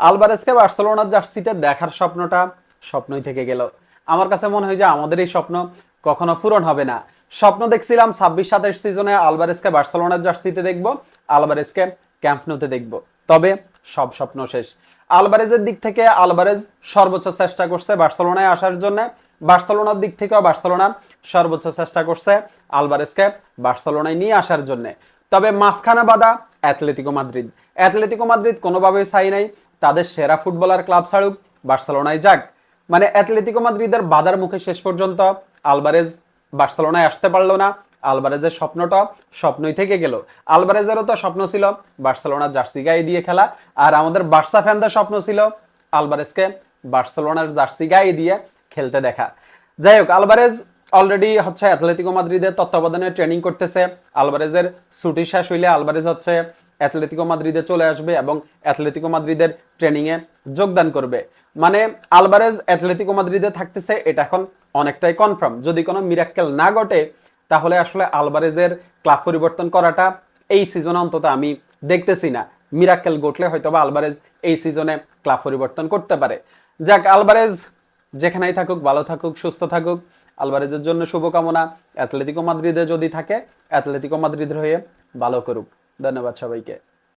আলভারেজকে বার্সেলোনার জার্সিতে দেখার স্বপ্নটা স্বপ্নই থেকে গেল। আমার কাছে মনে হয় যে আমাদের এই স্বপ্ন কখনো পূরণ হবে না। স্বপ্ন দেখছিলাম 26-27 সিজনে আলভারেজকে বার্সেলোনার জার্সিতে দেখব, আলভারেজকে ক্যাম্প নুতে দেখব, তবে সব স্বপ্ন শেষ। আলভারেজের দিক থেকে আলভারেজ সর্বোচ্চ চেষ্টা করছে বার্সেলোনায় আসার জন্য, বার্সেলোনার দিক থেকেও বার্সেলোনা সর্বোচ্চ চেষ্টা করছে আলভারেজকে বার্সেলোনায় নিয়ে আসার জন্য। তবে মাঝখানে বাধা অ্যাথলেটিকো মাদ্রিদ। অ্যাথলেটিকো মাদ্রিদ কোনোভাবেই চাই নাই তাদের সেরা ফুটবলার ক্লাব ছাড়ুক, বার্সেলোনায় যাক। মানে অ্যাথলেটিকো মাদ্রিদের বাধার মুখে শেষ পর্যন্ত আলভারেজ বার্সেলোনায় আসতে পারলো না। আলভারেজের স্বপ্নটা স্বপ্নই থেকে গেল। আলভারেজেরও তো স্বপ্ন ছিল বার্সেলোনার জার্সি গায়ে দিয়ে খেলা, আর আমাদের বার্সা ফ্যানদের স্বপ্ন ছিল আলভারেজকে বার্সেলোনার জার্সি গায়ে দিয়ে খেলতে দেখা। যাই হোক, আলভারেজ অলরেডি হচ্ছে অ্যাথলেটিকো মাদ্রিদের তত্ত্বাবধানে ট্রেনিং করতেছে। আলভারেজের ছুটি শেষ হইলে আলভারেজ হচ্ছে অ্যাথলেটিকো মাদ্রিদে চলে আসবে এবং অ্যাথলেটিকো মাদ্রিদের ট্রেনিং এ যোগদান করবে। মানে আলভারেজ অ্যাথলেটিকো মাদ্রিদে থাকতেছে, এটা এখন অনেকটাই কনফার্ম। যদি কোনো মিরাক্কেল না ঘটে তাহলে আসলে আলভারেজের ক্লাব পরিবর্তন করাটা এই সিজনে অন্তত আমি দেখতেছি না। মিরাক্কেল ঘটলে হয়তো বা আলভারেজ এই সিজনে ক্লাব পরিবর্তন করতে পারে। যাক, আলভারেজ যেখানেই থাকুক ভালো থাকুক, সুস্থ থাকুক। আলভারেজের জন্য শুভকামনা। অ্যাথলেটিকো মাদ্রিদে যদি থাকে, অ্যাথলেটিকো মাদ্রিদের হয়ে ভালো করুক। ধন্যবাদ সবাইকে।